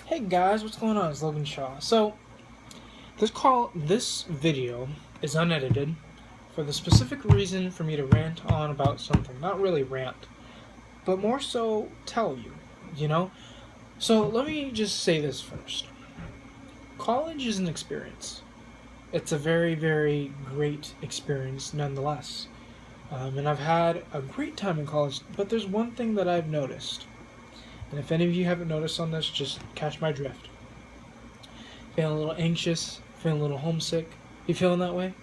Hey guys, what's going on? It's Logan Shaw. So, this video is unedited for the specific reason for me to rant on about something. Not really rant, but more so tell you, you know? So, let me just say this first. College is an experience. It's a very, very great experience nonetheless. And I've had a great time in college, but there's one thing that I've noticed. And if any of you haven't noticed on this, just catch my drift. Feeling a little anxious, feeling a little homesick. You feeling that way?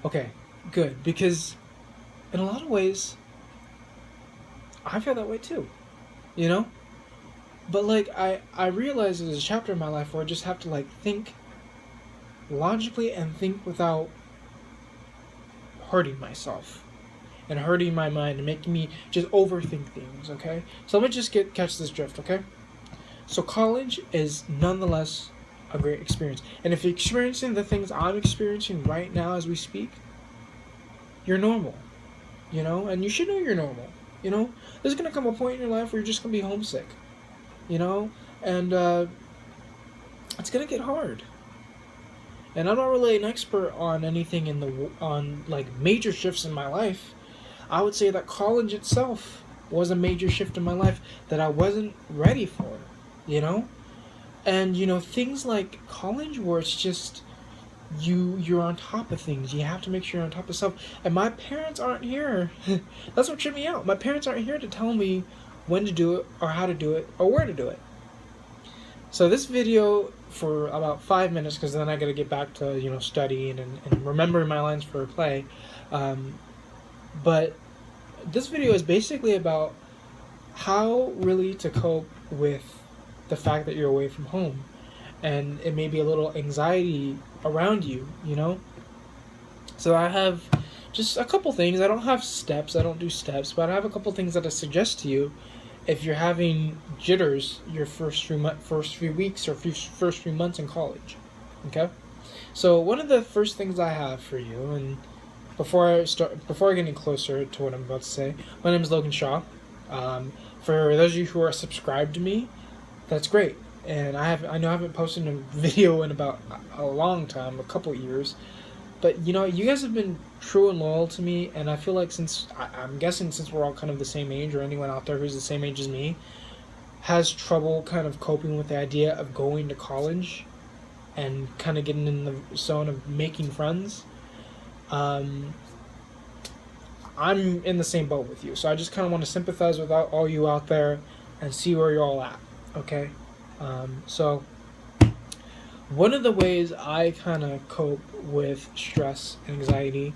Okay, good. Because in a lot of ways, I feel that way too. You know? But I realize there's a chapter in my life where I just have to think logically and think without hurting myself. And hurting my mind and making me just overthink things, okay? So let me just catch this drift, okay? So college is nonetheless a great experience. And if you're experiencing the things I'm experiencing right now as we speak, you're normal, And you should know you're normal, There's going to come a point in your life where you're just going to be homesick, And it's going to get hard. And I'm not really an expert on anything on major shifts in my life. I would say that college itself was a major shift in my life that I wasn't ready for, And, things like college where it's just you're on top of things. You have to make sure you're on top of stuff. And my parents aren't here. That's what tripped me out. My parents aren't here to tell me when to do it or how to do it or where to do it. So this video for about 5 minutes, because then I got to get back to, studying and remembering my lines for a play. But this video is basically about how really to cope with the fact that you're away from home. And it may be a little anxiety around you, So I have just a couple things. I don't have steps. I don't do steps. But I have a couple things that I suggest to you if you're having jitters your first few weeks or first few months in college. Okay? So one of the first things I have for you, and before I get any closer to what I'm about to say, my name is Logan Shaw. For those of you who are subscribed to me, that's great. And I know I haven't posted a video in about a long time, a couple years, but you guys have been true and loyal to me, and I feel like I'm guessing since we're all kind of the same age, or anyone out there who's the same age as me has trouble kind of coping with the idea of going to college and kind of getting in the zone of making friends. I'm in the same boat with you, so I just kind of want to sympathize with all you out there and see where you're all at, okay? So one of the ways I kind of cope with stress and anxiety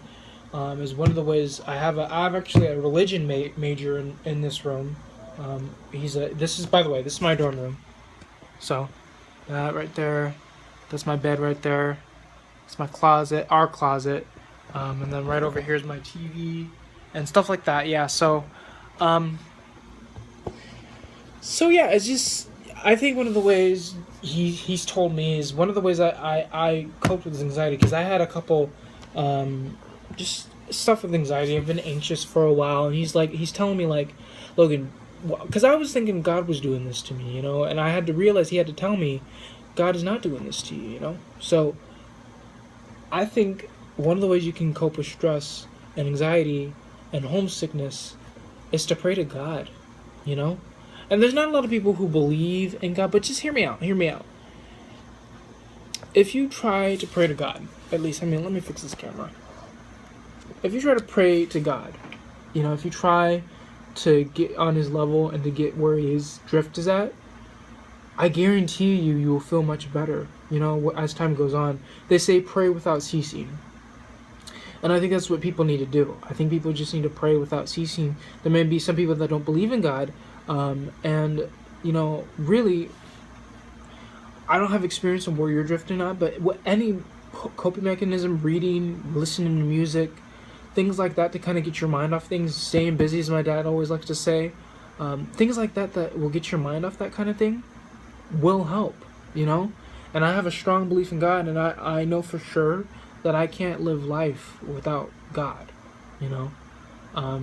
is one of the ways I have actually a religion major in this room. This is my dorm room. So that right there, that's my bed right there. It's my closet, our closet. And then right over here is my TV and stuff like that. Yeah. So yeah, it's just, I think one of the ways he's told me is one of the ways I coped with anxiety, because I had a couple just stuff with anxiety. I've been anxious for a while, and he's telling me Logan, because I was thinking God was doing this to me, and I had to realize he had to tell me God is not doing this to you, So I think one of the ways you can cope with stress and anxiety and homesickness is to pray to God, And there's not a lot of people who believe in God, but just hear me out. If you try to pray to God, at least, let me fix this camera. If you try to pray to God, if you try to get on his level and to get where his drift is at, I guarantee you will feel much better, as time goes on. They say pray without ceasing. And I think that's what people need to do. I think people just need to pray without ceasing. There may be some people that don't believe in God, and really, I don't have experience on where you're drifting at, but any coping mechanism, reading, listening to music, things like that to kind of get your mind off things, staying busy, as my dad always likes to say, things like that will get your mind off that kind of thing will help, And I have a strong belief in God, and I know for sure that I can't live life without God,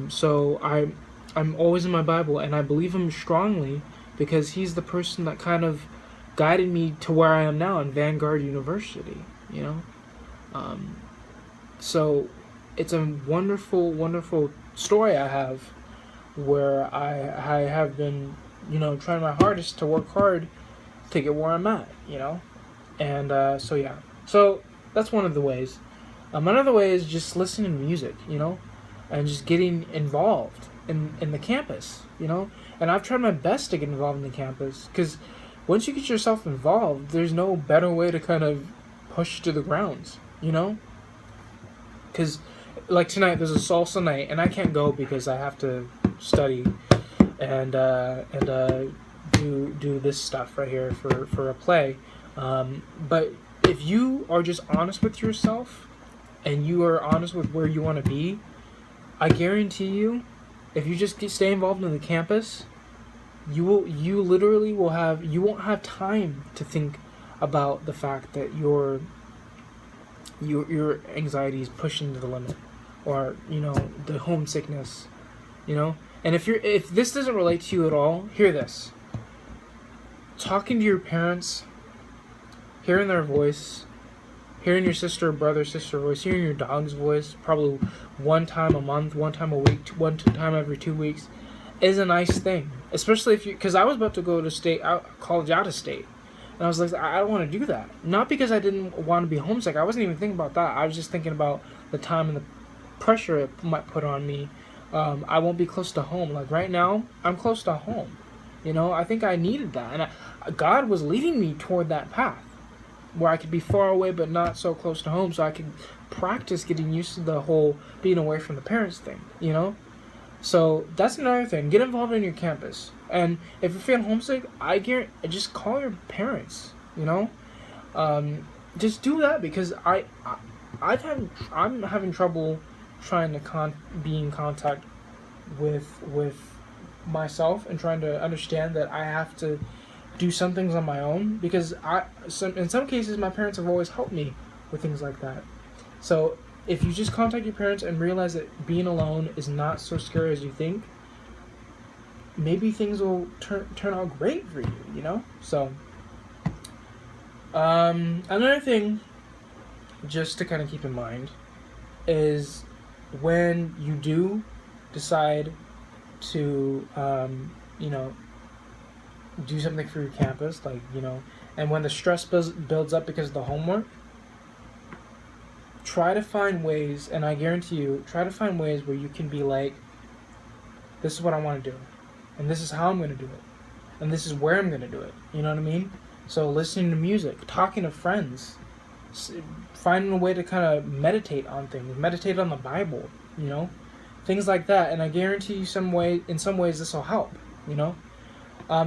So I'm always in my Bible, and I believe him strongly because he's the person that kind of guided me to where I am now in Vanguard University, you know? So it's a wonderful, wonderful story I have where I have been, trying my hardest to work hard to get where I'm at, And so, yeah. So that's one of the ways. Another way is just listening to music, and just getting involved in the campus, And I've tried my best to get involved in the campus because once you get yourself involved, there's no better way to kind of push to the grounds, Because, like tonight, there's a salsa night, and I can't go because I have to study and do this stuff right here for a play. But if you are just honest with yourself and you are honest with where you want to be, I guarantee you, if you just stay involved in the campus, you won't have time to think about the fact that your anxiety is pushing to the limit, or the homesickness, And if this doesn't relate to you at all, hear this. Talking to your parents, hearing their voice, hearing your sister voice, hearing your dog's voice, probably one time a month, one time a week, one time every 2 weeks, is a nice thing. Especially because I was about to go to college out of state. And I was like, I don't want to do that. Not because I didn't want to be homesick. I wasn't even thinking about that. I was just thinking about the time and the pressure it might put on me. I won't be close to home. Like right now, I'm close to home. I think I needed that. And God was leading me toward that path where I could be far away but not so close to home, so I could practice getting used to the whole being away from the parents thing, So that's another thing. Get involved in your campus. And if you're feeling homesick, I guarantee, just call your parents, Just do that because I'm having trouble trying to be in contact with myself and trying to understand that I have to do some things on my own because in some cases my parents have always helped me with things like that. So if you just contact your parents and realize that being alone is not so scary as you think, maybe things will turn out great for you, So another thing just to kind of keep in mind is when you do decide to do something for your campus, and when the stress builds up because of the homework, try to find ways, and I guarantee you, try to find ways where you can be like, this is what I want to do, and this is how I'm going to do it, and this is where I'm going to do it, you know what I mean? So listening to music, talking to friends, finding a way to kind of meditate on things, meditate on the Bible, things like that, and I guarantee you in some ways this will help,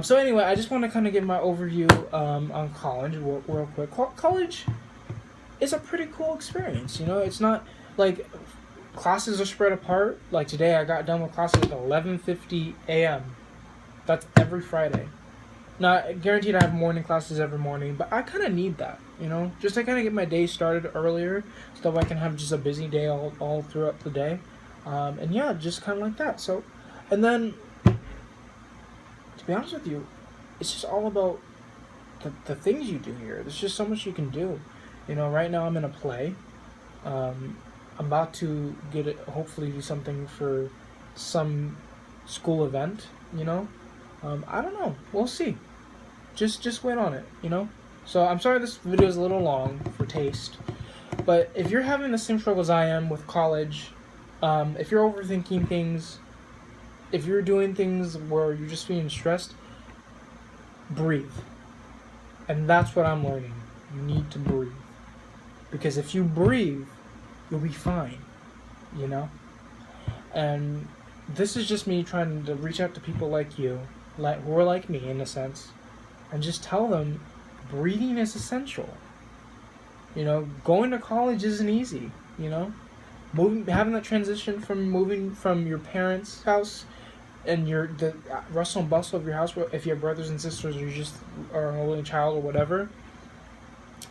So anyway, I just want to kind of give my overview on college real quick. College is a pretty cool experience, It's not like classes are spread apart. Like today I got done with classes at 11:50 a.m. That's every Friday. Now, guaranteed I have morning classes every morning, but I kind of need that, Just to kind of get my day started earlier so that I can have just a busy day all throughout the day. And yeah, just kind of like that. So, and then to be honest with you, it's just all about the things you do here. There's just so much you can do. Right now I'm in a play. I'm about to hopefully do something for some school event, I don't know. We'll see. Just wait on it, So I'm sorry this video is a little long for taste. But if you're having the same struggle as I am with college, if you're overthinking things, if you're doing things where you're just feeling stressed, breathe. And that's what I'm learning. You need to breathe. Because if you breathe, you'll be fine, And this is just me trying to reach out to people like you, who are like me in a sense, and just tell them breathing is essential. Going to college isn't easy, having that transition from moving from your parents' house and the rustle and bustle of your house, if you have brothers and sisters or you just are an only child or whatever,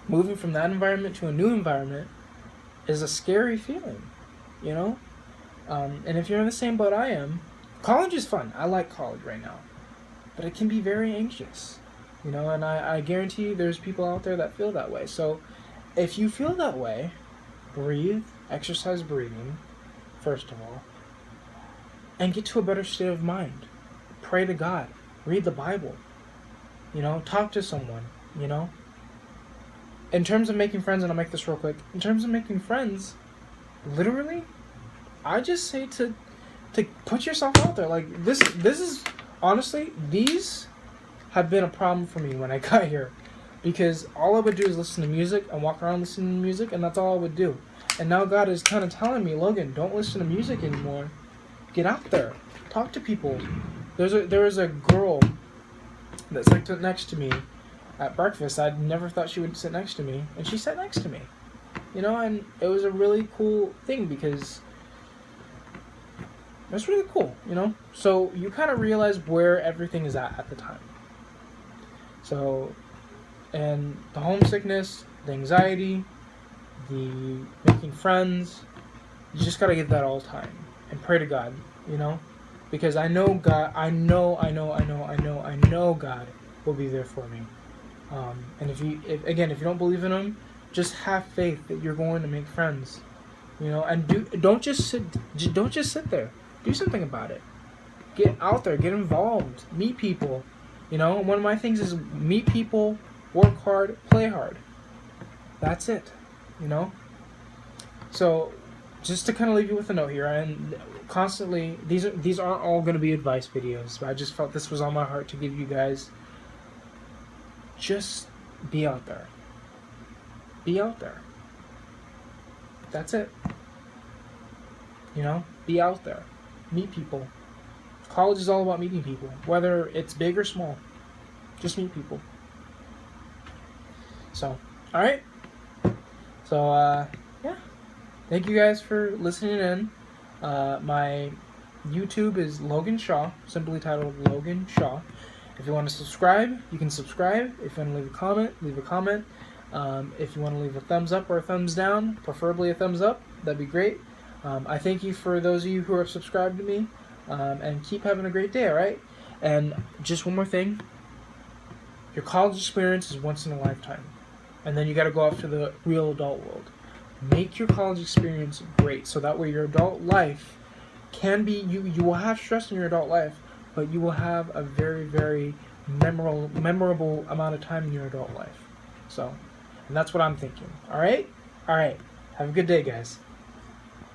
moving from that environment to a new environment is a scary feeling, and if you're in the same boat I am, college is fun. I like college right now, but it can be very anxious, You know, and I guarantee you there's people out there that feel that way. So if you feel that way, breathe, exercise breathing, first of all, and get to a better state of mind. Pray to God. Read the Bible. You know, talk to someone, you know. In terms of making friends, and I'll make this real quick, in terms of making friends, literally, I just say to put yourself out there. Like, this is, honestly, these have been a problem for me when I got here. Because all I would do is listen to music and walk around listening to music, and that's all I would do. And now God is kind of telling me, Logan, don't listen to music anymore. Get out there. Talk to people. There was a girl that sat next to me at breakfast. I never thought she would sit next to me, and she sat next to me. You know, and it was a really cool thing because it's really cool, you know? So you kind of realize where everything is at the time. So, and the homesickness, the anxiety, the making friends, you just got to get that all the time and pray to God, you know? Because I know God, I know God will be there for me. And if you don't believe in Him, just have faith that you're going to make friends, you know. And don't just sit there. Do something about it. Get out there. Get involved. Meet people. You know. One of my things is meet people, work hard, play hard. That's it. You know. So, just to kind of leave you with a note here, and constantly these aren't all going to be advice videos, but I just felt this was on my heart to give you guys. Just be out there. Be out there. That's it. You know, be out there. Meet people. College is all about meeting people, whether it's big or small. Just meet people. So, all right. So, yeah. Thank you guys for listening in. My YouTube is Logan Shaw, simply titled Logan Shaw. If you want to subscribe, you can subscribe. If you want to leave a comment, leave a comment. If you want to leave a thumbs up or a thumbs down, preferably a thumbs up, that'd be great. I thank you for those of you who have subscribed to me, and keep having a great day, all right? And just one more thing. Your college experience is once in a lifetime, and then you got to go off to the real adult world. Make your college experience great, so that way your adult life can be, you will have stress in your adult life, but you will have a very, very memorable amount of time in your adult life. So, and that's what I'm thinking. All right? All right. Have a good day, guys.